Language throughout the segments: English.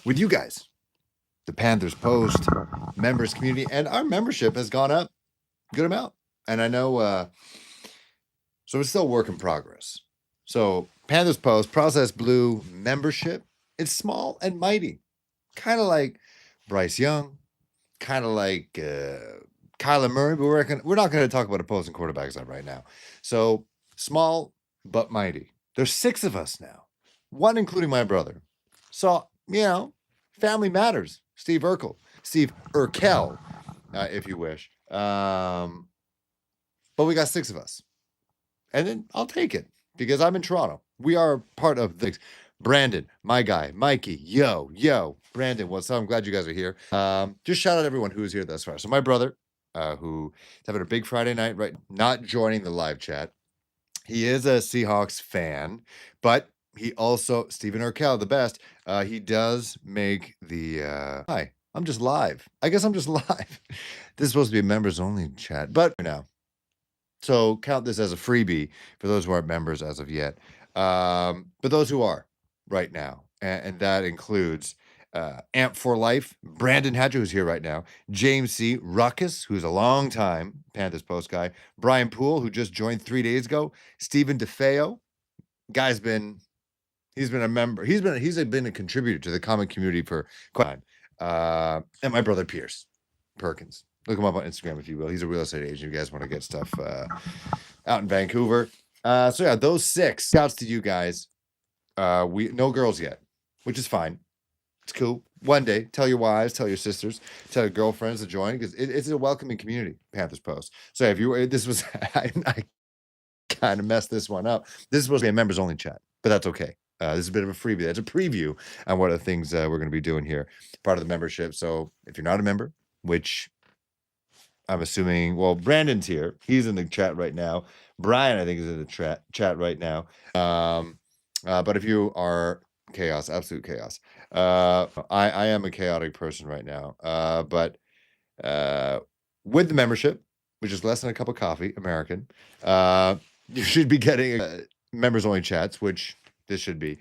with you guys, the Panthers Post members community, and our membership has gone up a good amount. And I know, so it's still a work in progress. So Panthers Post Process Blue membership, it's small and mighty, kind of like Bryce Young, kind of like Kyler Murray, but we're not going to talk about opposing quarterbacks on right now. So small but mighty. There's 6 of us now, one including my brother. So family matters. Steve Urkel, if you wish. But we got 6 of us, and then I'll take it because I'm in Toronto. We are part of the Brandon, my guy, Mikey, yo, Brandon, what's up? I'm glad you guys are here. Just shout out everyone who's here thus far. So my brother, who is having a big Friday night, right? Not joining the live chat. He is a Seahawks fan, but he also, Stephen Urkel, the best. He does make the hi. I'm just live. I guess I'm just live. This is supposed to be a members only chat, but now. So count this as a freebie for those who aren't members as of yet. But those who are right now, and that includes Amp for Life, Brandon Hatcher, who's here right now, James C. Ruckus, who's a long time Panthers Post guy, Brian Poole, who just joined 3 days ago, Stephen DeFeo, guy's been a member, he's been a contributor to the comic community for quite a time, and my brother Pierce Perkins. Look him up on Instagram if you will. He's a real estate agent. If you guys want to get stuff out in Vancouver. So yeah, those 6 shouts to you guys. We no girls yet, which is fine. It's cool. One day, tell your wives, tell your sisters, tell your girlfriends to join because it's a welcoming community. Panthers Post. So if you this was I kind of messed this one up. This is supposed to be a members only chat, but that's okay. This is a bit of a freebie. It's a preview on what are the things we're going to be doing here, part of the membership. So if you're not a member, which I'm assuming, well, Brandon's here. He's in the chat right now. Brian, I think, is in the chat right now. But if you are chaos, absolute chaos. I am a chaotic person right now. But with the membership, which is less than a cup of coffee, American, you should be getting members only chats, which this should be.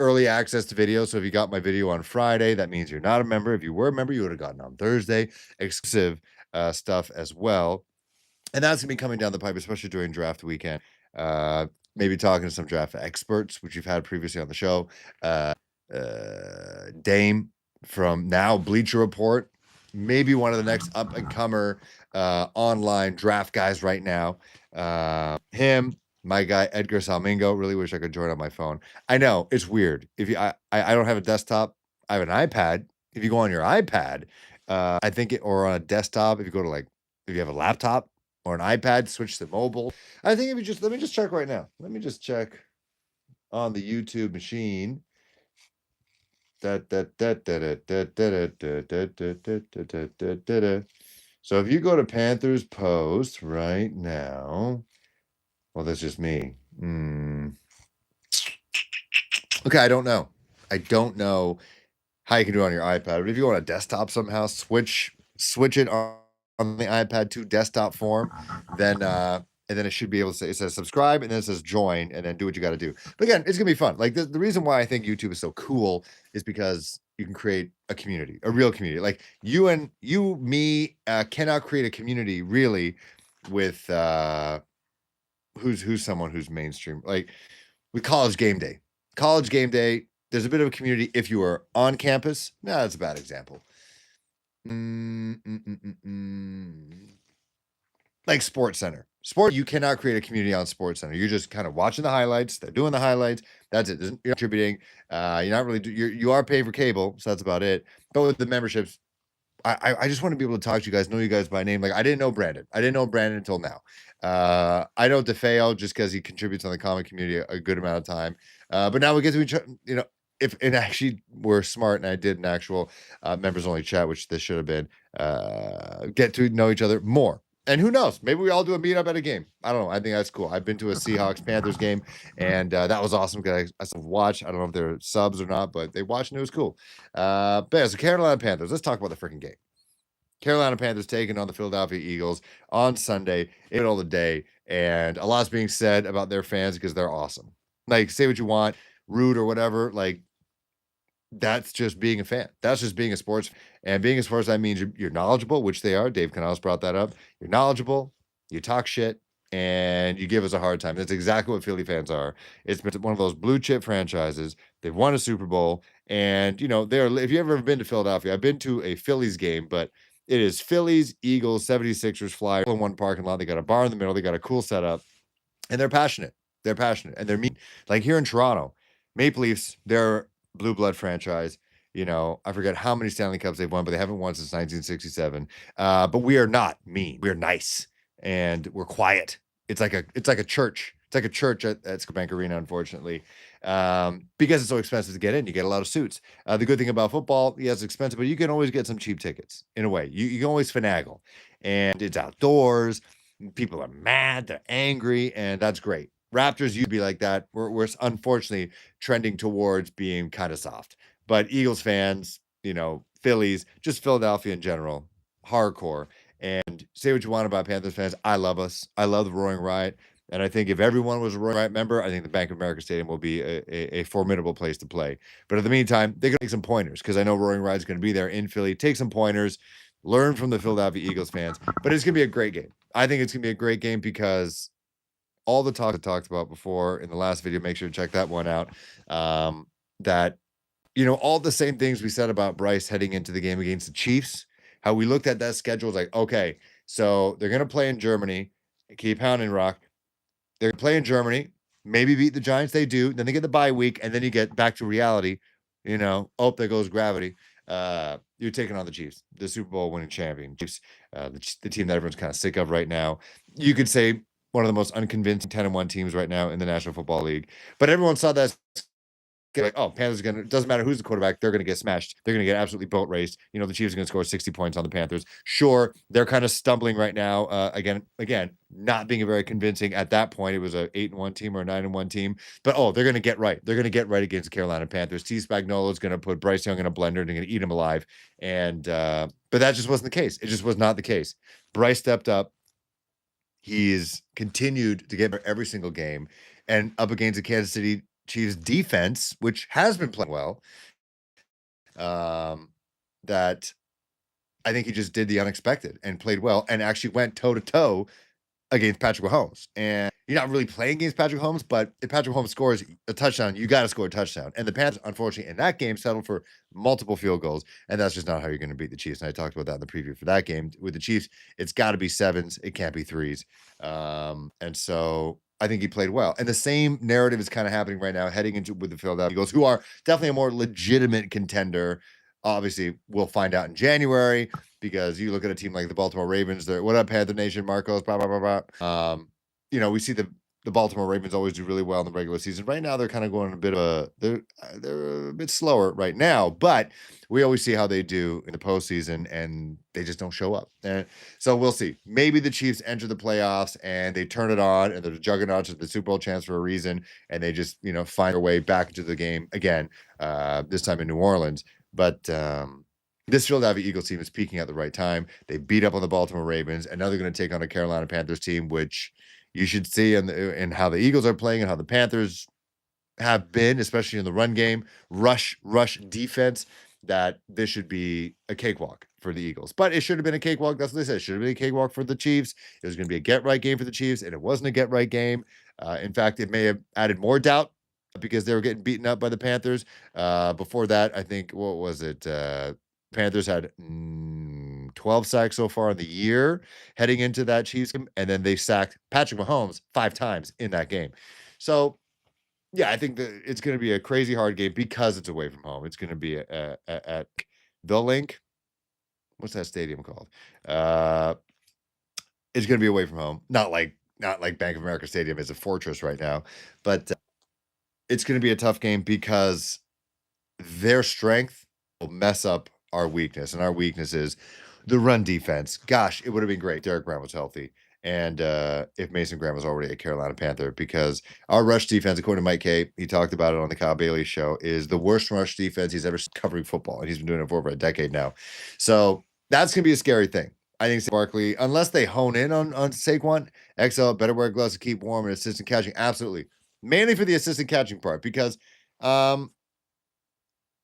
Early access to video. So if you got my video on Friday, that means you're not a member. If you were a member, you would have gotten on Thursday. Exclusive stuff as well. And that's going to be coming down the pipe, especially during draft weekend. Maybe talking to some draft experts, which you've had previously on the show. Dame from now Bleacher Report, maybe one of the next up-and-comer online draft guys right now. Him. My guy Edgar Salmingo. Really wish I could join on my phone. I know it's weird. If you, I don't have a desktop. I have an iPad. If you go on your iPad, I think or on a desktop. If you go to if you have a laptop or an iPad, switch to mobile. I think if you let me just check right now. Let me just check on the YouTube machine. So if you go to Panthers Post right now. Well, that's just me. Okay, I don't know. I don't know how you can do it on your iPad, but if you go on a desktop somehow, switch it on the iPad to desktop form, then and then it should be able to say it says subscribe and then it says join and then do what you got to do. But again, it's gonna be fun. Like the reason why I think YouTube is so cool is because you can create a community, a real community. Like me cannot create a community really with who's someone who's mainstream, like with College Game Day. College Game Day, there's a bit of a community if you are on campus. No, that's a bad example. Like Sports Center. You cannot create a community on Sports Center. You're just kind of watching the highlights. They're doing the highlights. That's it. You're not contributing. You're not really. You are paying for cable, so that's about it. But with the memberships, I just want to be able to talk to you guys, know you guys by name. Like I didn't know Brandon. I didn't know Brandon until now. I know DeFeo just because he contributes on the comic community a good amount of time. But now we get to each other, if and actually we're smart and I did an actual members only chat, which this should have been, get to know each other more. And who knows? Maybe we all do a meetup at a game. I don't know. I think that's cool. I've been to a Seahawks Panthers game, and that was awesome because I watched. I don't know if they're subs or not, but they watched and it was cool. But yeah, so Carolina Panthers. Let's talk about the freaking game. Carolina Panthers taking on the Philadelphia Eagles on Sunday in the middle of the day, and a lot's being said about their fans because they're awesome. Like, say what you want, rude or whatever. Like, that's just being a fan. That's just being a sports fan. And being a sports fan means you're knowledgeable, which they are. Dave Canales brought that up. You're knowledgeable, you talk shit, and you give us a hard time. That's exactly what Philly fans are. It's been one of those blue chip franchises. They've won a Super Bowl, and they're. If you've ever been to Philadelphia, I've been to a Phillies game, but it is Phillies, Eagles, 76ers, Flyers in one parking lot. They got a bar in the middle. They got a cool setup, and they're passionate. They're passionate, and they're mean. Like here in Toronto, Maple Leafs, they're blue blood franchise. I forget how many Stanley Cups they've won, but they haven't won since 1967. But we are not mean. We're nice and we're quiet. It's like a church. It's like a church at Scotiabank Arena, unfortunately, because it's so expensive to get in. You get a lot of suits. The good thing about football, yes, it's expensive, but you can always get some cheap tickets. In a way, you can always finagle, and it's outdoors. People are mad, they're angry, and that's great. Raptors used to be like that. We're unfortunately trending towards being kind of soft. But Eagles fans, Phillies, just Philadelphia in general, hardcore. And say what you want about Panthers fans. I love us. I love the Roaring Riot. And I think if everyone was a Roaring Riot member, I think the Bank of America Stadium will be a formidable place to play. But in the meantime, they're going to take some pointers because I know Roaring Riot is going to be there in Philly. Take some pointers, learn from the Philadelphia Eagles fans. But it's going to be a great game. I think it's going to be a great game because all the talk I talked about before in the last video, make sure to check that one out. That, all the same things we said about Bryce heading into the game against the Chiefs, how we looked at that schedule was like, okay, so they're going to play in Germany, keep pounding rock. They're going to play in Germany, maybe beat the Giants. They do. Then they get the bye week, and then you get back to reality. There goes gravity. You're taking on the Chiefs, the Super Bowl winning champion Chiefs, the team that everyone's kind of sick of right now. You could say one of the most unconvincing 10-1 teams right now in the National Football League. But everyone saw that like, oh, Panthers doesn't matter who's the quarterback, they're gonna get smashed. They're gonna get absolutely boat raced. The Chiefs are gonna score 60 points on the Panthers. Sure, they're kind of stumbling right now. Again, not being very convincing at that point. It was a 8-1 team or a 9-1 team. But they're gonna get right. They're gonna get right against the Carolina Panthers. T. Spagnuolo is gonna put Bryce Young in a blender and gonna eat him alive. And but that just wasn't the case. It just was not the case. Bryce stepped up. He's continued to get better every single game, and up against the Kansas City Chiefs defense, which has been playing well, that I think he just did the unexpected and played well and actually went toe-to-toe against Patrick Mahomes. And you're not really playing against Patrick Mahomes, but if Patrick Mahomes scores a touchdown, you got to score a touchdown. And the Panthers, unfortunately, in that game, settled for multiple field goals, and that's just not how you're going to beat the Chiefs. And I talked about that in the preview for that game. With the Chiefs, it's got to be sevens. It can't be threes. And so I think he played well. And the same narrative is kind of happening right now heading into with the Philadelphia Eagles, who are definitely a more legitimate contender. Obviously, we'll find out in January because you look at a team like the Baltimore Ravens. They're, what up, Panther Nation, Marcos, blah, blah, blah, blah. We see the Baltimore Ravens always do really well in the regular season. Right now, they're kind of going a bit of they're a bit slower right now, but we always see how they do in the postseason, and they just don't show up. And so we'll see. Maybe the Chiefs enter the playoffs and they turn it on, and they're the juggernauts of the Super Bowl chance for a reason, and they just find their way back into the game again. This time in New Orleans, but. This Philadelphia Eagles team is peaking at the right time. They beat up on the Baltimore Ravens, and now they're going to take on a Carolina Panthers team, which you should see in how the Eagles are playing and how the Panthers have been, especially in the run game, rush defense, that this should be a cakewalk for the Eagles. But it should have been a cakewalk. That's what they said. It should have been a cakewalk for the Chiefs. It was going to be a get-right game for the Chiefs, and it wasn't a get-right game. In fact, it may have added more doubt because they were getting beaten up by the Panthers. Before that, I think, what was it? Panthers had 12 sacks so far in the year heading into that Chiefs game, and then they sacked Patrick Mahomes 5 times in that game. So, yeah, I think that it's going to be a crazy hard game because it's away from home. It's going to be at the Link. What's that stadium called? It's going to be away from home. Not like Bank of America Stadium is a fortress right now, but it's going to be a tough game because their strength will mess up our weakness, and our weakness is the run defense. Gosh, it would have been great if Derek Brown was healthy, and if Mason Graham was already a Carolina Panther, because our rush defense, according to Mike Kay, he talked about it on the Kyle Bailey show, is the worst rush defense he's ever covering football, and he's been doing it for over a decade now. So that's going to be a scary thing. I think Barkley, unless they hone in on Saquon, XL, better wear gloves to keep warm, and assistant catching, absolutely. Mainly for the assistant catching part, because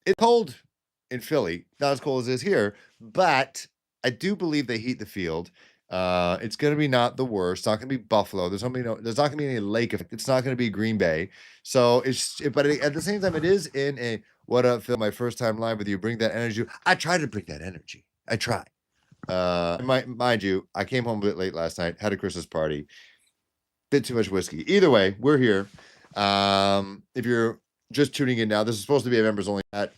It's cold in Philly, not as cold as it is here, but I do believe they heat the field. It's going to be not the worst. It's not going to be Buffalo. There's there's not going to be any lake effect. It's not going to be Green Bay. So but at the same time, it is in a what up, Phil? My first time live with you. Bring that energy. I try to bring that energy. I try. Mind you, I came home a bit late last night. Had a Christmas party. Bit too much whiskey. Either way, we're here. If you're just tuning in now, this is supposed to be a members only chat.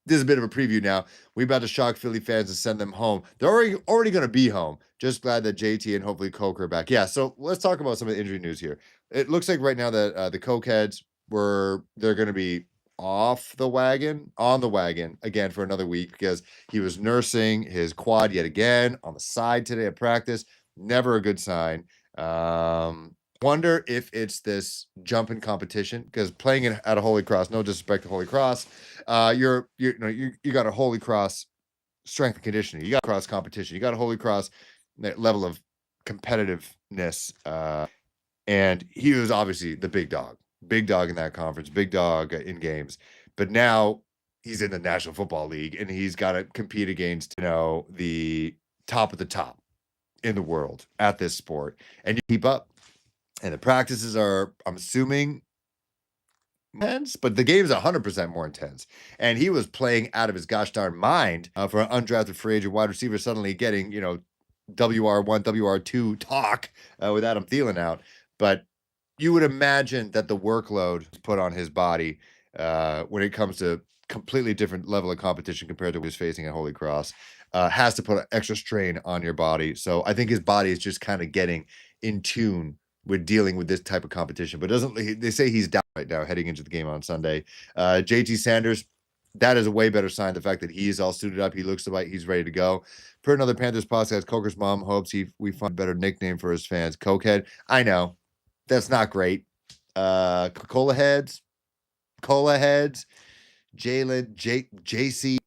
This is a bit of a preview now. We're about to shock Philly fans and send them home. They're already going to be home. Just glad that JT and hopefully Coker are back. Yeah, so let's talk about some of the injury news here. It looks like right now that the Cokeheads they're going to be on the wagon again for another week because he was nursing his quad yet again on the side today at practice. Never a good sign. Wonder if it's this jump in competition because playing at a Holy Cross, no disrespect to Holy Cross, you got a Holy Cross strength and conditioning, you got cross competition, you got a Holy Cross level of competitiveness, and he was obviously the big dog in that conference, big dog in games, but now he's in the National Football League and he's got to compete against the top of the top in the world at this sport, and you keep up. And the practices are, I'm assuming, intense, but the game's 100% more intense. And he was playing out of his gosh darn mind for an undrafted free agent wide receiver suddenly getting, WR1, WR2 talk with Adam Thielen out. But you would imagine that the workload is put on his body when it comes to completely different level of competition compared to what he was facing at Holy Cross, has to put an extra strain on your body. So I think his body is just kind of getting in tune with dealing with this type of competition, but they say he's down right now heading into the game on Sunday. JT Sanders, that is a way better sign. The fact that he's all suited up, he looks like he's ready to go. Per another Panthers podcast, Coker's mom hopes we find a better nickname for his fans. Cokehead. I know that's not great. Cola heads, Jalen, JC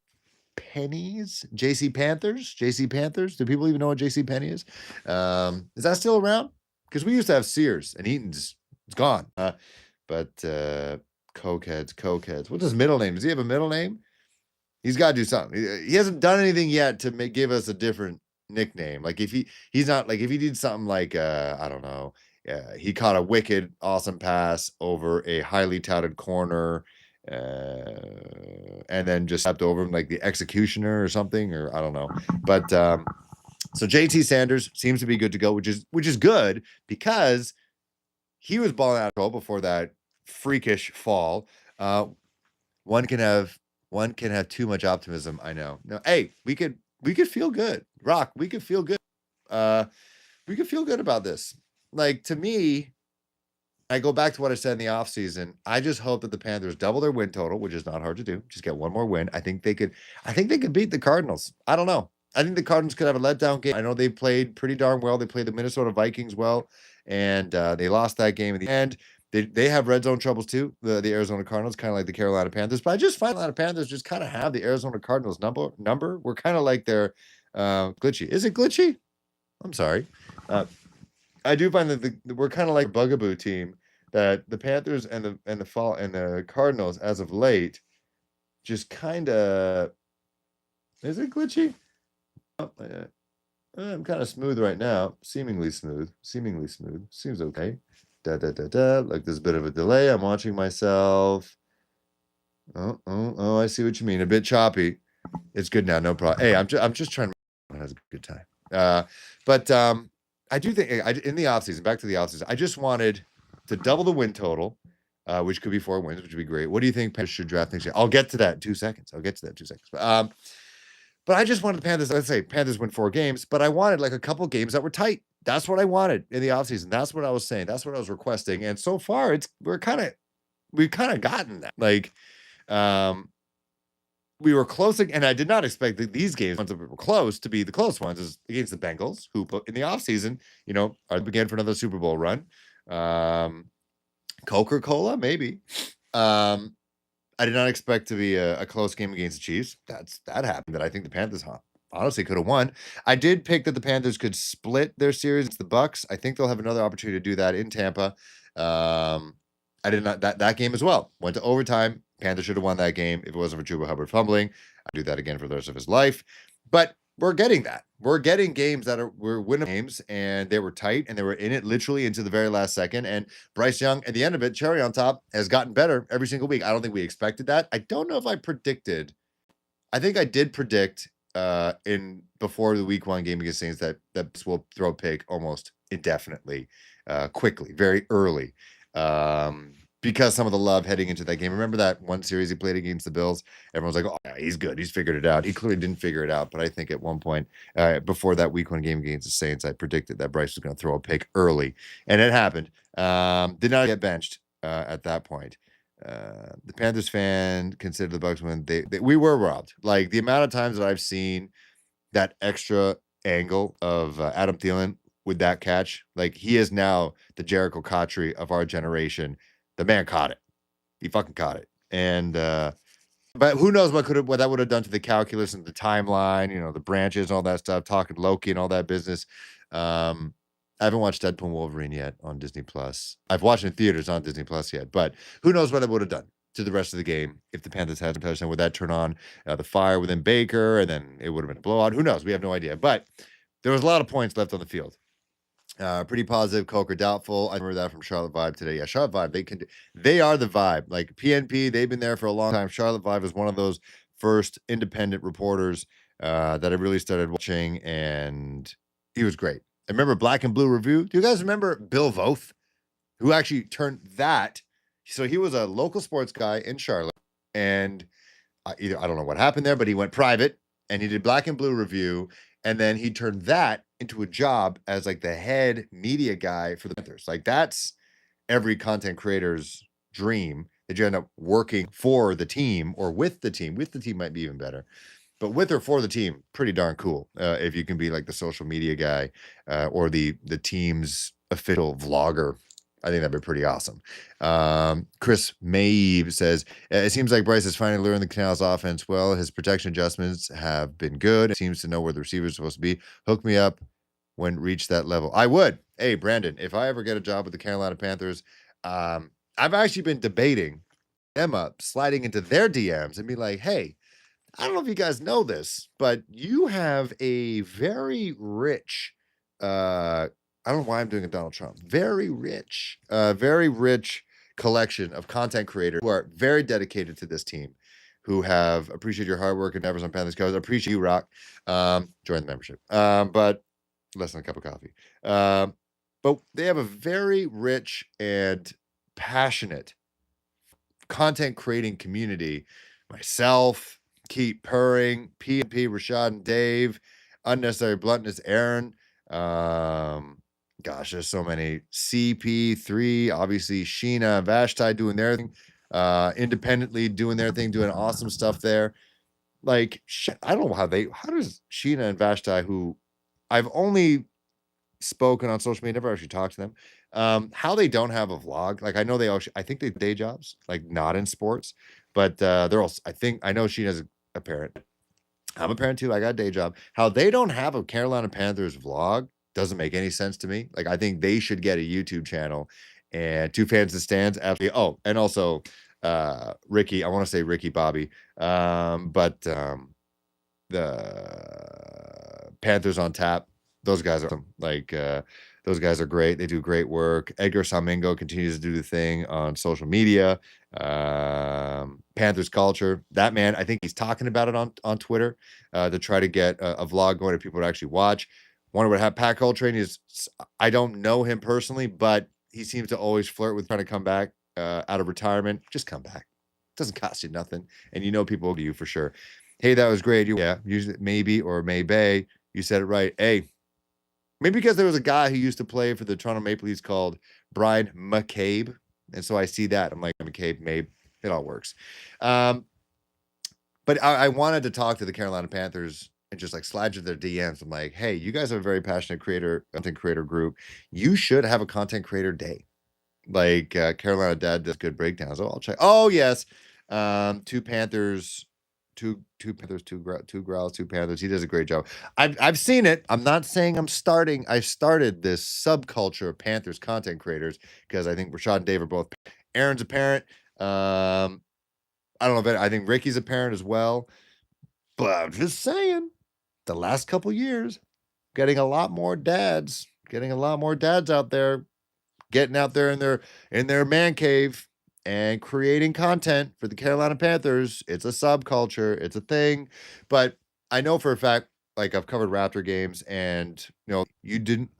Pennies, JC Panthers. Do people even know what JC Penny is? Is that still around? Because we used to have Sears and Eaton's. It's gone. But Cokeheads. What's his middle name? Does he have a middle name? He's got to do something. He hasn't done anything yet to give us a different nickname. Like if he did something like I don't know, he caught a wicked awesome pass over a highly touted corner, and then just stepped over him like the executioner or something, or I don't know. But so JT Sanders seems to be good to go, which is good because he was balling out of control before that freakish fall. One can have too much optimism. I know. No, hey, we could feel good. Rock, we could feel good. We could feel good about this. Like, to me, I go back to what I said in the offseason. I just hope that the Panthers double their win total, which is not hard to do. Just get one more win. I think they could beat the Cardinals. I don't know. I think the Cardinals could have a letdown game. I know they played pretty darn well. They played the Minnesota Vikings well, and they lost that game in the end. They have red zone troubles too, the Arizona Cardinals, kind of like the Carolina Panthers. But I just find Carolina Panthers just kind of have the Arizona Cardinals number. We're kind of like they're glitchy. Is it glitchy? I'm sorry. I do find that we're kind of like a bugaboo team, that the Panthers and the Cardinals as of late just kind of. Is it glitchy? Oh, I'm kind of smooth right now. Seemingly smooth. Seems okay. Like there's a bit of a delay. I'm watching myself. Oh, I see what you mean. A bit choppy. It's good now. No problem. Hey, I'm just trying to have a good time. But I do think in the offseason, back to the offseason, I just wanted to double the win total, which could be 4 wins, which would be great. What do you think Panthers should draft next year? I'll get to that in 2 seconds. But I just wanted the Panthers, let's say Panthers win 4 games, but I wanted like a couple games that were tight. That's what I wanted in the offseason. That's what I was saying. That's what I was requesting. And so far we've kind of gotten that. Like, we were close, and I did not expect these games, ones that were close, to be the close ones, is against the Bengals, who in the offseason, are began for another Super Bowl run. Coca-Cola, maybe. I did not expect to be a close game against the Chiefs. That happened. That I think the Panthers honestly could have won. I did pick that the Panthers could split their series against the Bucks. I think they'll have another opportunity to do that in Tampa. I I did not that game as well. Went to overtime. Panthers should have won that game if it wasn't for Chuba Hubbard fumbling. I'd do that again for the rest of his life. But we're getting that. We're getting games we're winning games, and they were tight, and they were in it literally into the very last second. And Bryce Young, at the end of it, cherry on top, has gotten better every single week. I don't think we expected that. I don't know if I predicted. I think I did predict in before the week 1 game against Saints that will throw a pick almost indefinitely, quickly, very early. Because some of the love heading into that game. Remember that one series he played against the Bills? Everyone's like, oh, yeah, he's good. He's figured it out. He clearly didn't figure it out. But I think at one point before that week 1 game against the Saints, I predicted that Bryce was going to throw a pick early. And it happened. Did not get benched at that point. The Panthers fan considered the Bucs win. We were robbed. Like the amount of times that I've seen that extra angle of Adam Thielen with that catch, like he is now the Jericho Cotchery of our generation. The man caught it. He fucking caught it. And but who knows what that would have done to the calculus and the timeline, the branches and all that stuff, talking Loki and all that business. I haven't watched Deadpool and Wolverine yet on Disney Plus. I've watched it in theaters on Disney Plus yet, but who knows what it would have done to the rest of the game if the Panthers had some touchdown. Would that turn on the fire within Baker, and then it would have been a blowout? Who knows? We have no idea. But there was a lot of points left on the field. Pretty positive. Coker doubtful. I remember that from Charlotte Vibe today. Yeah, Charlotte Vibe. They are the vibe. Like PNP, they've been there for a long time. Charlotte Vibe is one of those first independent reporters that I really started watching, and he was great. I remember Black and Blue Review. Do you guys remember Bill Voth, who actually turned that? So he was a local sports guy in Charlotte, and I don't know what happened there, but he went private and he did Black and Blue Review, and then he turned that into a job as like the head media guy for the Panthers. Like that's every content creator's dream, that you end up working for the team or with the team. With the team might be even better, but with or for the team, pretty darn cool. If you can be like the social media guy or the team's official vlogger, I think that'd be pretty awesome. Chris Maeve says, it seems like Bryce has finally learned the Canals offense well. His protection adjustments have been good. It seems to know where the receiver is supposed to be. Hook me up when reach that level. I would. Hey, Brandon, if I ever get a job with the Carolina Panthers, I've actually been debating them up, sliding into their DMs and be like, hey, I don't know if you guys know this, but you have a very rich, I don't know why I'm doing a Donald Trump. Very rich collection of content creators who are very dedicated to this team, who have appreciated your hard work and endeavors on Panthers Coast. I appreciate you, Rock. Join the membership. But less than a cup of coffee. But they have a very rich and passionate content creating community. Myself, Keep Purring, P&P, Rashad and Dave, Unnecessary Bluntness, Aaron. Gosh, there's so many. CP3, obviously Sheena, Vashti doing their thing, independently doing their thing, doing awesome stuff there. Like, I don't know how does Sheena and Vashti, who I've only spoken on social media, never actually talked to them, how they don't have a vlog. Like, I know I think they day jobs, like not in sports, but they're also, I know Sheena's a parent. I'm a parent too. I got a day job. How they don't have a Carolina Panthers vlog doesn't make any sense to me. Like, I think they should get a YouTube channel, and Two Fans and Stands. Absolutely. Oh, and also Ricky. I want to say Ricky Bobby. But the Panthers on Tap. Those guys are awesome. Like, those guys are great. They do great work. Edgar Samingo continues to do the thing on social media. Panthers culture. That man, I think he's talking about it on Twitter to try to get a vlog going that people would actually watch. Wonder what Pat Coltrane is. I don't know him personally, but he seems to always flirt with trying to come back out of retirement. Just come back. Doesn't cost you nothing, and people will do you for sure. Hey, that was great. Yeah, usually maybe or maybe. You said it right. Hey. Maybe because there was a guy who used to play for the Toronto Maple Leafs called Brian McCabe. And so I see that. I'm like, McCabe, maybe. It all works. But I wanted to talk to the Carolina Panthers and just like slide to their DMs. I'm like, hey, you guys are a very passionate content creator group. You should have a content creator day. Like Carolina Dad does good breakdowns. Oh, I'll check. Oh, yes. Two Panthers. Two Panthers, two Growls, two Panthers. He does a great job. I've seen it. I'm not saying I'm starting. I started this subculture of Panthers content creators because I think Rashad and Dave are both. Aaron's a parent. I don't know if I think Ricky's a parent as well. But I'm just saying, the last couple years, getting a lot more dads out there, getting out there in their man cave and creating content for the Carolina Panthers. It's a subculture, it's a thing. But I know for a fact, like I've covered Raptor games, and you didn't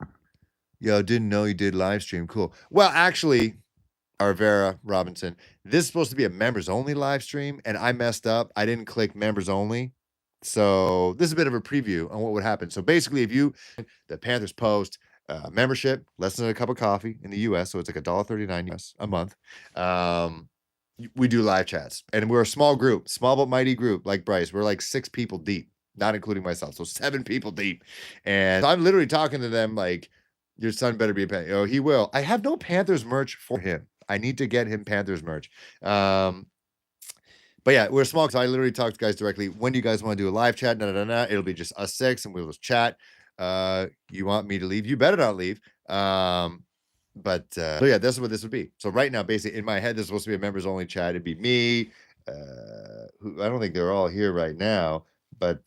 know you did live stream. Cool. Well, actually, Arvera Robinson, this is supposed to be a members only live stream, and I messed up. I didn't click members only. So this is a bit of a preview on what would happen. So basically, if you the Panthers Post membership, less than a cup of coffee in the US, so it's like $1.39 US a month. We do live chats, and we're a small group, small but mighty group. Like Bryce, we're like 6 people deep, not including myself, so 7 people deep. And I'm literally talking to them like, your son better be a Panther. He will. I have no Panthers merch for him. I need to get him Panthers merch. But yeah, we're small, so I literally talk to guys directly. When do you guys want to do a live chat? It'll be just us 6, and we'll just chat. You want me to leave? You better not leave. So yeah, this is what this would be. So right now, basically in my head, this is supposed to be a members only chat. It'd be me. Who I don't think they're all here right now, but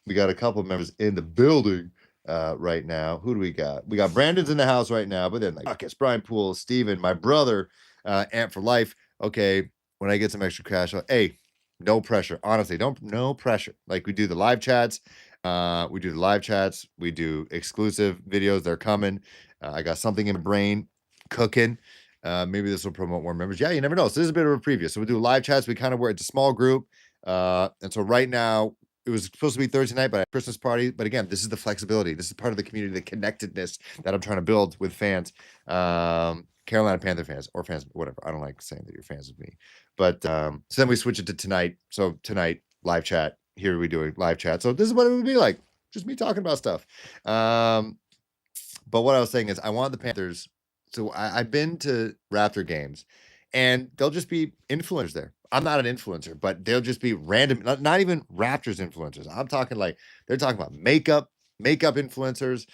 we got a couple of members in the building right now. Who do we got? We got Brandon's in the house right now, but then like Marcus, Brian Poole, Steven, my brother, Ant for Life. Okay. When I get some extra cash, hey, no pressure. Honestly, no pressure. Like we do the live chats. We do exclusive videos. They're coming. I got something in my brain cooking. Maybe this will promote more members. Yeah, you never know. So this is a bit of a preview. So we do live chats. We kind of it's a small group. And so right now, it was supposed to be Thursday night, but a Christmas party. But again, this is the flexibility. This is part of the community, the connectedness that I'm trying to build with fans. Carolina Panther fans or fans, whatever. I don't like saying that you're fans of me. But so then we switch it to tonight. So tonight, live chat. Here we do a live chat. So this is what it would be like. Just me talking about stuff. But what I was saying is I want the Panthers. So I've been to Raptor games, and they'll just be influencers there. I'm not an influencer, but they'll just be random, not even Raptors influencers. I'm talking like they're talking about makeup influencers,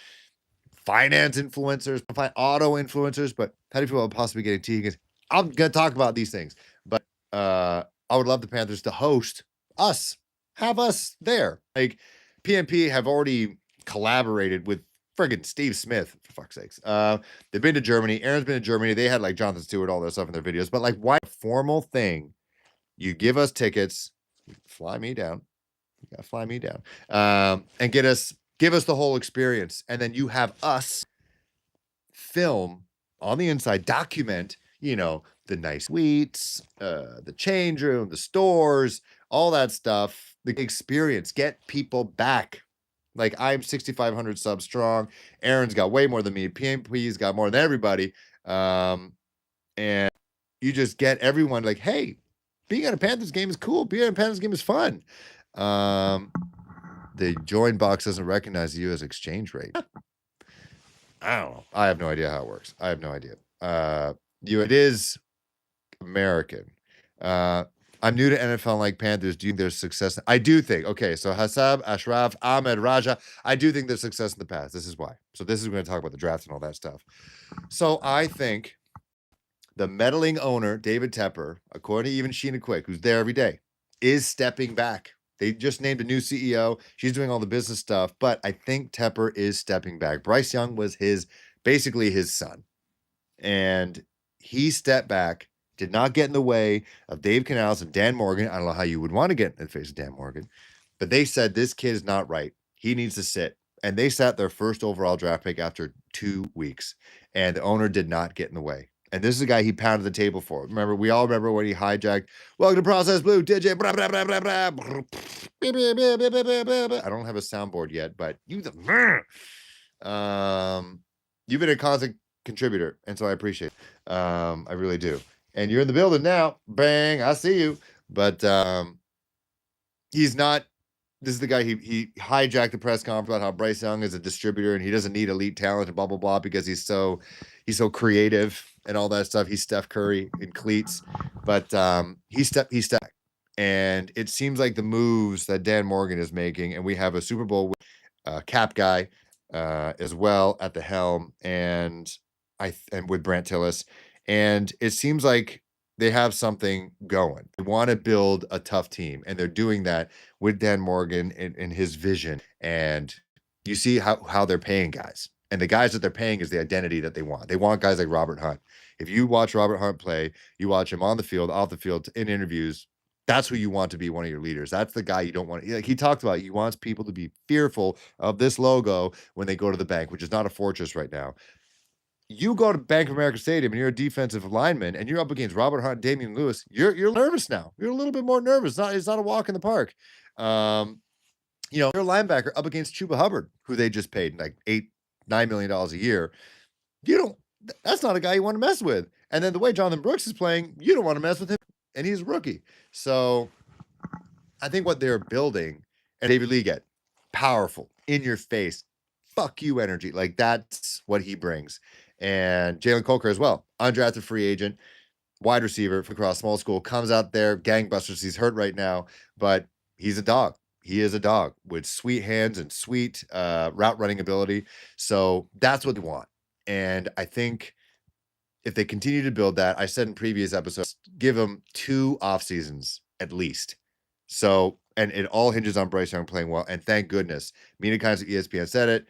finance influencers, auto influencers. But how do people possibly get into? I'm gonna talk about these things, but I would love the Panthers to host us, have us there. Like PNP have already collaborated with friggin' Steve Smith, for fuck's sakes. They've been to Germany. Aaron's been to Germany. They had like Jonathan Stewart, all that stuff in their videos. But like, why formal thing? You give us tickets, fly me down. You gotta fly me down, and give us the whole experience, and then you have us film on the inside, document, the nice suites, the change room, the stores, all that stuff, the experience, get people back. Like I'm 6,500 subs strong. Aaron's got way more than me. PMP's got more than everybody. And you just get everyone like, hey, being at a Panthers game is cool. Being at a Panthers game is fun. The join box doesn't recognize the U.S. exchange rate. I don't know. I have no idea how it works. I have no idea. It is American. I'm new to NFL like Panthers. Do you think there's success? I do think. Okay, so Hasab, Ashraf, Ahmed, Raja. I do think there's success in the past. This is why. So this is going to talk about the draft and all that stuff. So I think the meddling owner, David Tepper, according to even Sheena Quick, who's there every day, is stepping back. They just named a new CEO. She's doing all the business stuff, but I think Tepper is stepping back. Bryce Young was basically his son. And he stepped back, did not get in the way of Dave Canales and Dan Morgan. I don't know how you would want to get in the face of Dan Morgan, but they said this kid is not right. He needs to sit. And they sat their first overall draft pick after 2 weeks, and the owner did not get in the way. And this is a guy he pounded the table for. We all remember when he hijacked, welcome to Process Blue, DJ, blah, blah, blah, blah, blah. I don't have a soundboard yet, but you've been a constant contributor, and so I appreciate it. I really do. And you're in the building now. Bang, I see you. But he's not. This is the guy he hijacked the press conference about how Bryce Young is a distributor and he doesn't need elite talent and blah blah blah because he's so creative and all that stuff. He's Steph Curry in cleats, but he's stepped. And it seems like the moves that Dan Morgan is making, and we have a Super Bowl cap guy as well at the helm, and with Brant Tillis, And it seems like they have something going. They want to build a tough team, and they're doing that with Dan Morgan and his vision. And you see how they're paying guys. And the guys that they're paying is the identity that they want. They want guys like Robert Hunt. If you watch Robert Hunt play, you watch him on the field, off the field, in interviews, that's who you want to be one of your leaders. That's the guy you don't want. Like he talked about, he wants people to be fearful of this logo when they go to the bank, which is not a fortress right now. You go to Bank of America Stadium and you're a defensive lineman and you're up against Robert Hunt, Damian Lewis. You're nervous now. You're a little bit more nervous. It's not a walk in the park. You're a linebacker up against Chuba Hubbard, who they just paid like $8-9 million a year. That's not a guy you want to mess with. And then the way Jonathan Brooks is playing, you don't want to mess with him, and he's a rookie. So I think what they're building, and David Leggett, powerful, in your face, fuck you energy. Like that's what he brings. And Jalen Coker as well, undrafted free agent, wide receiver from across small school, comes out there, gangbusters. He's hurt right now, but he's a dog. He is a dog with sweet hands and sweet route running ability. So that's what they want. And I think if they continue to build that, I said in previous episodes, give them 2 off seasons at least. So, and it all hinges on Bryce Young playing well. And thank goodness, Mina Kimes of ESPN said it.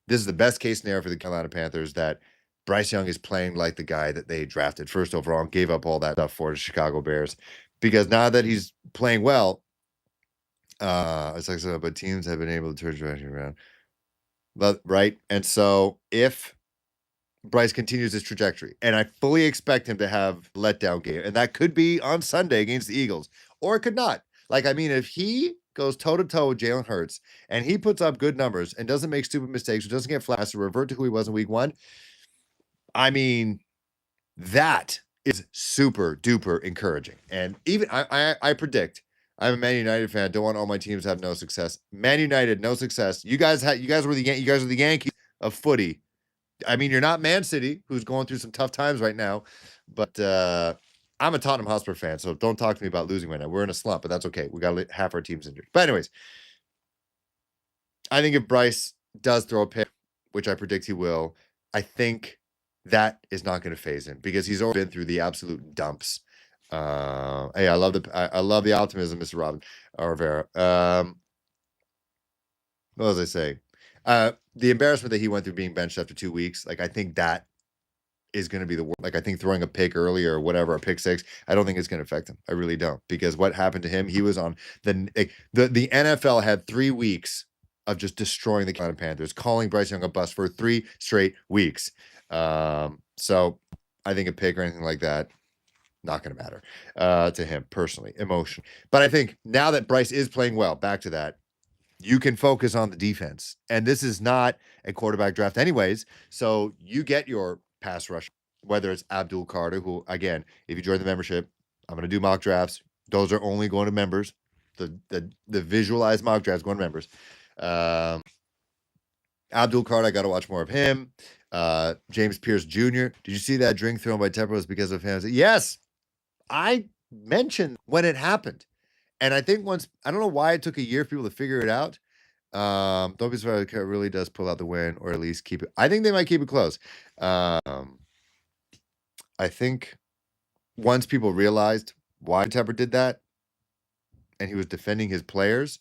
This is the best case scenario for the Carolina Panthers, that Bryce Young is playing like the guy that they drafted first overall and gave up all that stuff for the Chicago Bears. Because now that he's playing well, it's like so, but teams have been able to turn direction around. But, right? And so if Bryce continues his trajectory, and I fully expect him to have letdown game, and that could be on Sunday against the Eagles, or it could not. Like, I mean, if he goes toe-to-toe with Jalen Hurts, and he puts up good numbers, and doesn't make stupid mistakes, or doesn't get flashed, to revert to who he was in week 1, I mean, that is super-duper encouraging. And even, I predict, I'm a Man United fan, don't want all my teams to have no success. Man United, no success. You guys are the Yankees of footy. I mean, you're not Man City, who's going through some tough times right now, but I'm a Tottenham Hotspur fan, so don't talk to me about losing right now. We're in a slump, but that's okay. We got half our teams injured. But anyways, I think if Bryce does throw a pick, which I predict he will, I think that is not going to phase him because he's already been through the absolute dumps. Hey, I love the optimism, Mr. Robin Rivera. What was I saying? The embarrassment that he went through being benched after 2 weeks, like I think that is going to be the worst. Like I think throwing a pick early or whatever, a pick 6, I don't think it's going to affect him. I really don't, because what happened to him, he was on the NFL had 3 weeks of just destroying the Carolina Panthers, calling Bryce Young a bust for 3 straight weeks. So I think a pick or anything like that, not going to matter to him personally, emotionally. But I think now that Bryce is playing well, back to that, you can focus on the defense. And this is not a quarterback draft anyways. So you get your pass rush, whether it's Abdul Carter, who, again, if you join the membership, I'm going to do mock drafts. Those are only going to members. The visualized mock drafts going to members. Abdul Carter, I got to watch more of him. James Pierce Jr. Did you see that drink thrown by Temple was because of him? Yes. I mentioned when it happened. And I think I don't know why it took a year for people to figure it out. Don't be surprised if it really does pull out the win, or at least keep it. I think they might keep it close. I think once people realized why Tepper did that, and he was defending his players,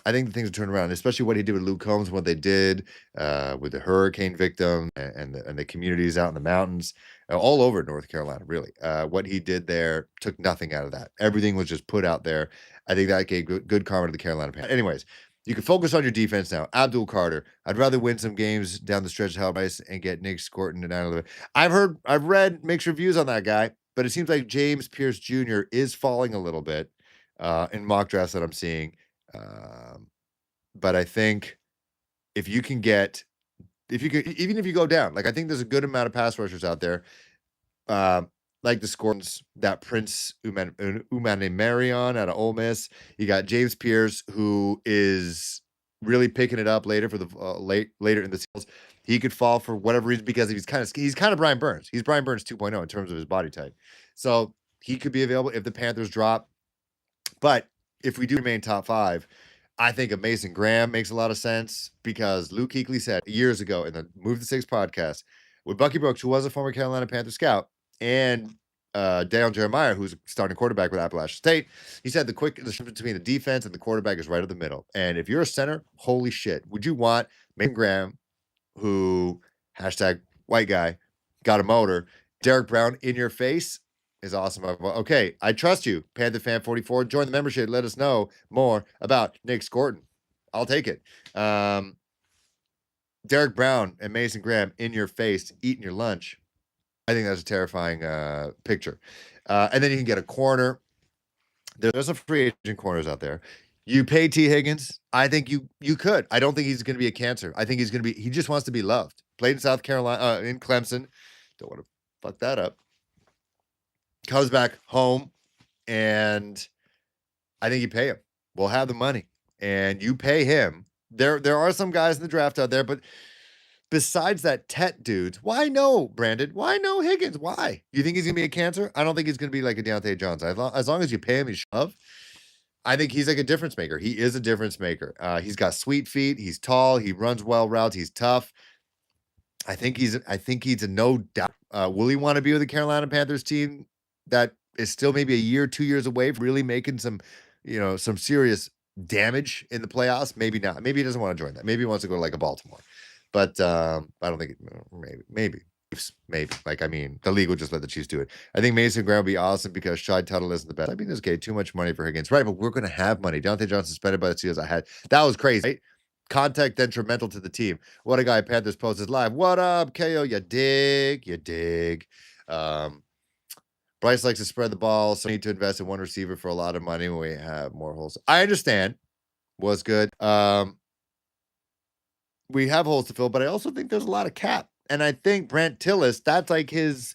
I think the things will turn around, especially what he did with Luke Combs, what they did with the hurricane victim and the communities out in the mountains, all over North Carolina, really. What he did there took nothing out of that. Everything was just put out there. I think that gave good karma to the Carolina Panthers. Anyways, you can focus on your defense now. Abdul Carter. I'd rather win some games down the stretch of Hell Ice and get Nick Scorton and out of it. I've read mixed reviews on that guy, but it seems like James Pierce Jr. is falling a little bit in mock drafts that I'm seeing. But I think if you even if you go down, like I think there's a good amount of pass rushers out there, like the Scorpions, that Prince Umanimarion out of Ole Miss. You got James Pierce, who is really picking it up later for the later in the seasons. He could fall for whatever reason because he's kind of Brian Burns. He's Brian Burns 2.0 in terms of his body type. So he could be available if the Panthers drop. But if we do remain top 5, I think a Mason Graham makes a lot of sense, because Luke Kuechly said years ago in the Move the Six podcast, with Bucky Brooks, who was a former Carolina Panther scout, and Daniel Jeremiah, who's a starting quarterback with Appalachian State. He said the difference between the defense and the quarterback is right in the middle. And if you're a center, holy shit, would you want Mason Graham, who hashtag white guy, got a motor, Derek Brown in your face is awesome. Okay, I trust you, Panther Fan 44. Join the membership. Let us know more about Nick Scorton. I'll take it. Derek Brown and Mason Graham in your face, eating your lunch. I think that's a terrifying picture. And then you can get a corner. There's some free agent corners out there. You pay T. Higgins. I think you could. I don't think he's going to be a cancer. I think he just wants to be loved. Played in South Carolina, in Clemson. Don't want to fuck that up. Comes back home, and I think you pay him. We'll have the money, and you pay him. There are some guys in the draft out there, but besides that Tet dudes, why no Brandon? Why no Higgins? Why? You think he's going to be a cancer? I don't think he's going to be like a Deontay Johnson. As long as you pay him, he's shove. I think he's like a difference maker. He is a difference maker. He's got sweet feet. He's tall. He runs well routes. He's tough. I think he's a no doubt. Will he want to be with the Carolina Panthers team that is still maybe a year, 2 years away from really making some serious damage in the playoffs? Maybe not. Maybe he doesn't want to join that. Maybe he wants to go to like a Baltimore. But I don't think maybe. Like, I mean, the league will just let the Chiefs do it. I think Mason Graham will be awesome because Shai Tuttle isn't the best. I mean, it's okay. Too much money for Higgins. Right, but we're going to have money. Deontay Johnson suspended by the Steelers. That was crazy, right? Contact detrimental to the team. What a guy. Panthers Post is live. What up, KO? You dig. Bryce likes to spread the ball, so we need to invest in one receiver for a lot of money when we have more holes. I understand. Was good. We have holes to fill, but I also think there's a lot of cap. And I think Brant Tillis, that's like his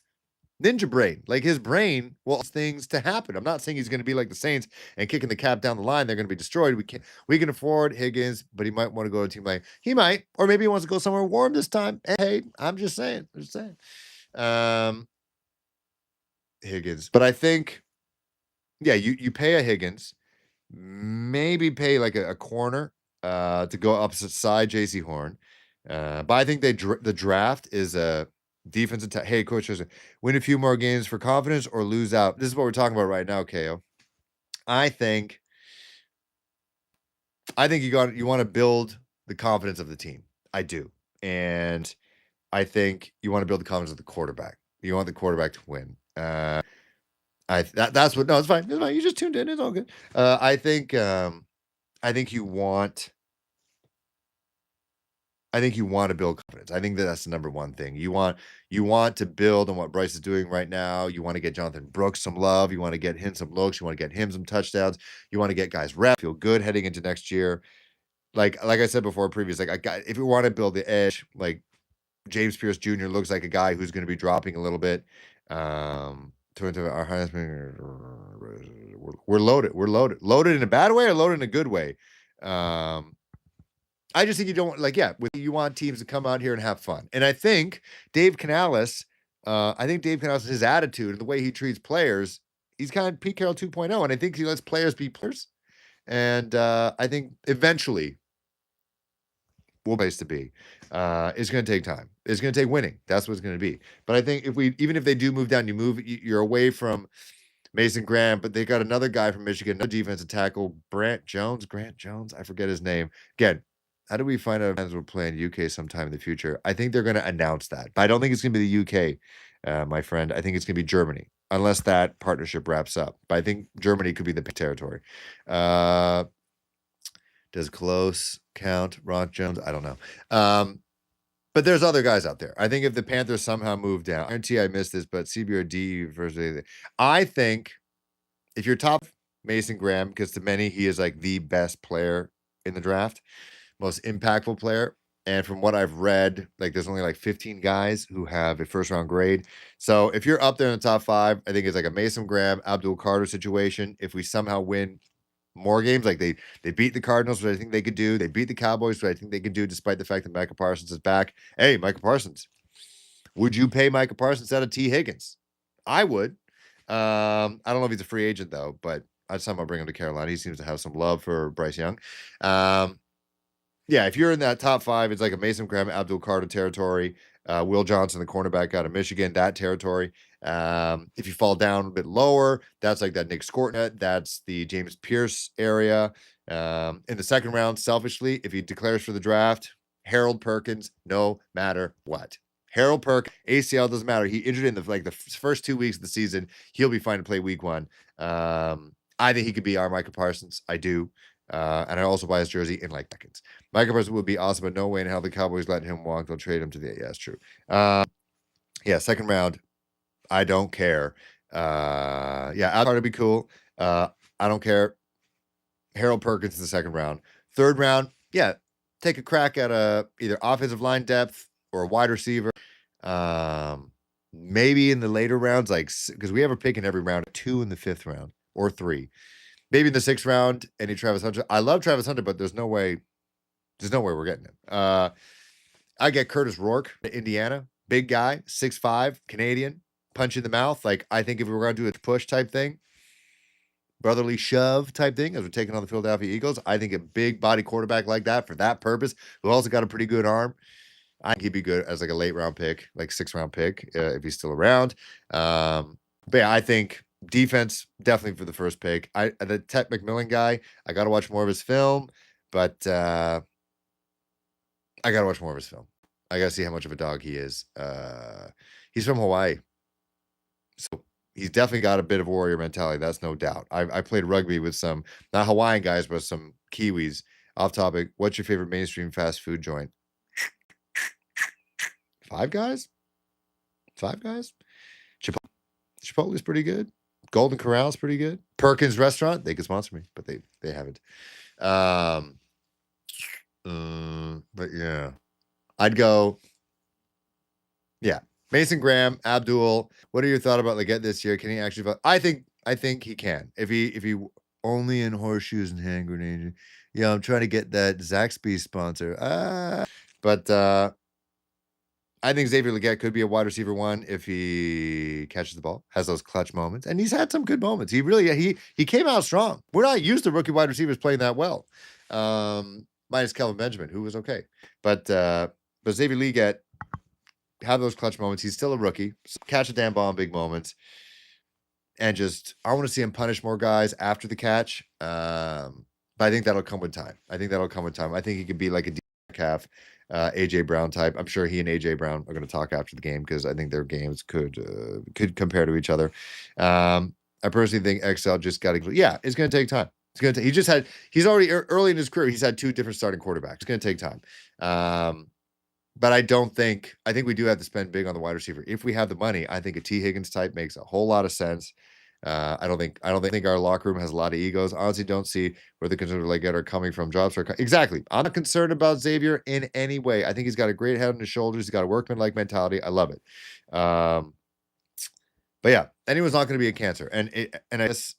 ninja brain. Like his brain wants things to happen. I'm not saying he's going to be like the Saints and kicking the cap down the line. They're going to be destroyed. We can afford Higgins, but he might want to go to a team like he might, or maybe he wants to go somewhere warm this time. Hey, I'm just saying. Higgins. But I think, yeah, you pay a Higgins, maybe pay like a corner to go opposite side JC Horn. But I think the draft is a defensive. Hey, coach, win a few more games for confidence or lose out. This is what we're talking about right now, KO. I think you want to build the confidence of the team. I do, and I think you want to build the confidence of the quarterback. You want the quarterback to win. That's what. No, it's fine. It's fine. You just tuned in. It's all good. I think you want. I think you want to build confidence. I think that's the number one thing. You want to build on what Bryce is doing right now. You want to get Jonathan Brooks some love. You want to get him some looks. You want to get him some touchdowns. You want to get guys reps, feel good heading into next year. Like I said before, previous, if you want to build the edge, like James Pierce Jr. looks like a guy who's going to be dropping a little bit. To our highest, we're loaded. We're loaded in a bad way or loaded in a good way. I just think you don't you want teams to come out here and have fun. And I think Dave Canales, his attitude and the way he treats players, he's kind of Pete Carroll 2.0. And I think he lets players be players. And I think eventually we'll base to be. It's going to take time. It's going to take winning. That's what it's going to be. But I think even if they do move down, you're away from Mason Graham, but they got another guy from Michigan, another defensive tackle, Grant Jones. I forget his name. Again, how do we find out if we're playing UK sometime in the future? I think they're going to announce that, but I don't think it's going to be the UK, my friend. I think it's going to be Germany, unless that partnership wraps up. But I think Germany could be the territory. Does Close count? Ron Jones? I don't know. But there's other guys out there. I think if the Panthers somehow move down, I guarantee I missed this, but CBRD versus I think if you're top Mason Graham, because to many he is like the best player in the draft, most impactful player. And from what I've read, like there's only like 15 guys who have a first round grade. So if you're up there in the top 5, I think it's like a Mason Graham, Abdul Carter situation. If we somehow win more games, like they beat the Cardinals, what I think they could do. They beat the Cowboys, what I think they could do, despite the fact that Micah Parsons is back. Hey, Micah Parsons. Would you pay Micah Parsons out of T. Higgins? I would. I don't know if he's a free agent, though, but I just thought I'll bring him to Carolina. He seems to have some love for Bryce Young. Yeah, if you're in that top 5, it's like a Mason Graham, Abdul Carter territory. Will Johnson, the cornerback out of Michigan, that territory. If you fall down a bit lower, that's like that Nick Scortnet. That's the James Pierce area. In the second round, selfishly, if he declares for the draft, Harold Perkins, no matter what. Harold Perkins, ACL doesn't matter. He injured in the first 2 weeks of the season. He'll be fine to play week 1. I think he could be our Micah Parsons. I do. And I also buy his jersey in like seconds. Micah Parsons would be awesome, but no way in hell the Cowboys letting him walk. They'll trade him to the. Yeah, that's true. Yeah, second round. I don't care. Yeah, outside would be cool. I don't care. Harold Perkins in the second round. Third round, yeah, take a crack at either offensive line depth or a wide receiver. Maybe in the later rounds, like because we have a pick in every round, 2 in the 5th round or 3. Maybe in the 6th round, any Travis Hunter. I love Travis Hunter, but there's no way we're getting him. I get Curtis Rourke, Indiana, big guy, 6'5", Canadian, punch in the mouth. Like I think if we were going to do a push type thing, brotherly shove type thing, as we're taking on the Philadelphia Eagles, I think a big body quarterback like that for that purpose, who also got a pretty good arm, I think he'd be good as like a late round pick, like 6th round pick, if he's still around. But yeah, I think defense definitely for the first pick. The Ted McMillan guy, I got to watch more of his film, but I got to watch more of his film. I got to see how much of a dog he is. He's from Hawaii, so he's definitely got a bit of warrior mentality. That's no doubt. I played rugby with some not Hawaiian guys, but some Kiwis. Off topic. What's your favorite mainstream fast food joint? Five Guys. Chipotle's pretty good. Golden Corral's pretty good. Perkins Restaurant, they could sponsor me, but they haven't. But yeah, I'd go. Yeah, Mason Graham, Abdul. What are your thoughts about Leggett this year? Can he actually? I think he can. If he only in horseshoes and hand grenades. Yeah, I'm trying to get that Zaxby's sponsor. But I think Xavier Leggett could be a wide receiver 1 if he catches the ball, has those clutch moments, and he's had some good moments. He really he came out strong. We're not used to rookie wide receivers playing that well, minus Kelvin Benjamin, who was okay, but Xavier Leggett have those clutch moments. He's still a rookie. So catch a damn ball in big moments, and just I want to see him punish more guys after the catch. But I think that'll come with time. I think he could be like a calf. AJ Brown type. I'm sure he and AJ Brown are going to talk after the game because I think their games could compare to each other. I personally think XL just got to. Yeah, it's going to take time. It's going to. He's already early in his career. He's had 2 different starting quarterbacks. It's going to take time. But I think we do have to spend big on the wide receiver if we have the money. I think a T Higgins type makes a whole lot of sense. I don't think our locker room has a lot of egos. Honestly, don't see where the concerns like are coming from. Jobs are exactly. I'm not concerned about Xavier in any way. I think he's got a great head on his shoulders. He's got a workman-like mentality. I love it. But yeah, anyone's not going to be a cancer. And I guess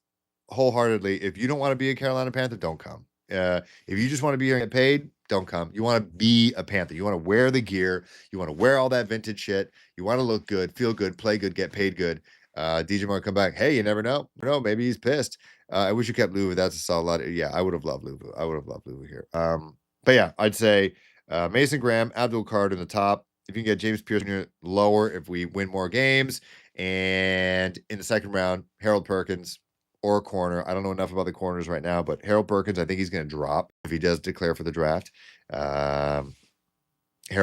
wholeheartedly, if you don't want to be a Carolina Panther, don't come. If you just want to be here and get paid, don't come. You want to be a Panther. You want to wear the gear. You want to wear all that vintage shit. You want to look good, feel good, play good, get paid good. DJ Moore come back. Hey, you never know. No, maybe he's pissed. I wish you kept Louvu. That's a solid. Yeah, I would have loved Louvu. Here. But yeah, I'd say Mason Graham, Abdul Card in the top. If you can get James Pierce Jr. lower, if we win more games, and in the second round, Harold Perkins or a corner. I don't know enough about the corners right now, but Harold Perkins, I think he's going to drop if he does declare for the draft. Harold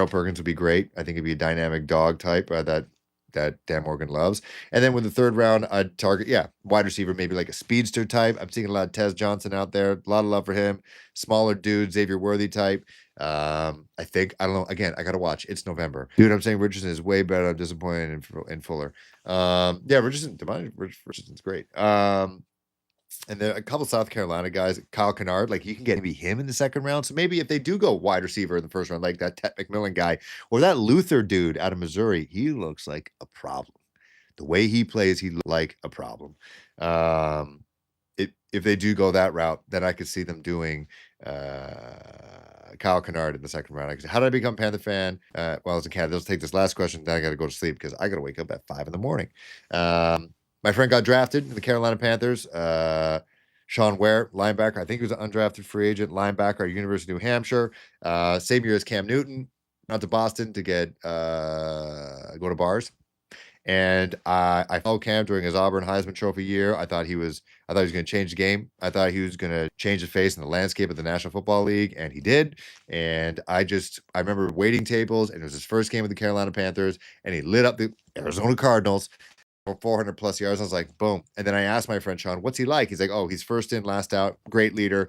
Perkins would be great. I think he'd be a dynamic dog type that Dan Morgan loves. And then with the third round, I'd target, wide receiver, maybe like a speedster type. I'm seeing a lot of Tez Johnson out there. A lot of love for him. Smaller dude, Xavier Worthy type. I don't know. Again, I got to watch. It's November. Dude, I'm saying Richardson is way better. I'm disappointed in Fuller. Richardson's great. And then a couple South Carolina guys, Kyle Kennard, like you can get maybe him in the second round. So maybe if they do go wide receiver in the first round, like that Ted McMillan guy or that Luther dude out of Missouri, he looks like a problem. The way he plays, he looks like a problem. If they do go that route, then I could see them doing Kyle Kennard in the second round. I could say, how did I become Panther fan? Well, I was a cat. Let's take this last question. Then I got to go to sleep because I got to wake up at 5 a.m. My friend got drafted in the Carolina Panthers. Sean Ware, linebacker. I think he was an undrafted free agent linebacker at University of New Hampshire. Same year as Cam Newton. out to Boston to get go to bars. And I followed Cam during his Auburn Heisman Trophy year. I thought he was going to change the game. I thought he was going to change the face and the landscape of the National Football League, and he did. And I remember waiting tables, and it was his first game with the Carolina Panthers, and he lit up the Arizona Cardinals for 400 plus yards. I was like, boom. And then I asked my friend Sean, what's he like? He's like, oh, he's first in, last out, great leader,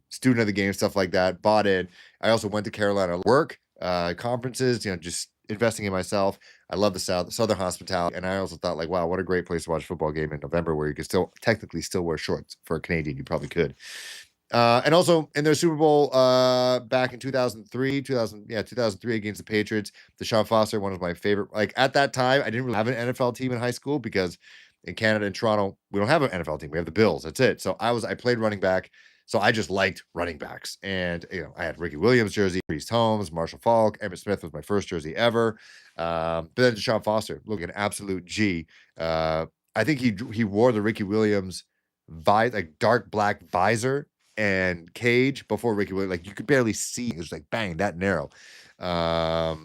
student of the game, stuff like that. Bought in. I also went to Carolina work, conferences, just investing in myself. I love the Southern hospitality. And I also thought, like, wow, what a great place to watch a football game in November where you could technically still wear shorts. For a Canadian, you probably could. And also in their Super Bowl back in 2003 against the Patriots, Deshaun Foster, one of my favorite. Like, at that time, I didn't really have an NFL team in high school because in Canada and Toronto, we don't have an NFL team. We have the Bills. That's it. So I played running back. So I just liked running backs. And, I had Ricky Williams jersey, Priest Holmes, Marshall Faulk, Emmitt Smith was my first jersey ever. But then Deshaun Foster, look, an absolute G. I think he wore the Ricky Williams dark black visor and cage before Ricky Williams. Like, you could barely see. It was like, bang, that narrow. But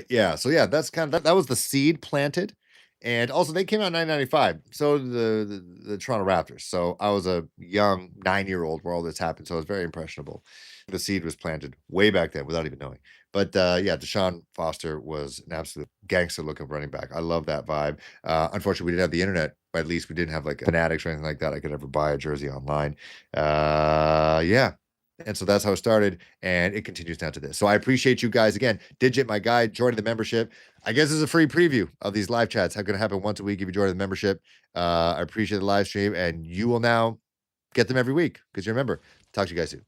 yeah, so yeah, that's kind of that was the seed planted. And also, they came out in 1995. So the Toronto Raptors. So I was a young 9-year-old where all this happened. So I was very impressionable. The seed was planted way back then without even knowing. But yeah, Deshaun Foster was an absolute gangster-looking running back. I love that vibe. Unfortunately, we didn't have the internet. But at least we didn't have like Fanatics or anything like that. I could ever buy a jersey online. Yeah. And so that's how it started, and it continues down to this. So I appreciate you guys again. Digit, my guy, joining the membership. I guess it's a free preview of these live chats. How going to happen once a week if you join the membership. I appreciate the live stream, and you will now get them every week because you remember. Talk to you guys soon.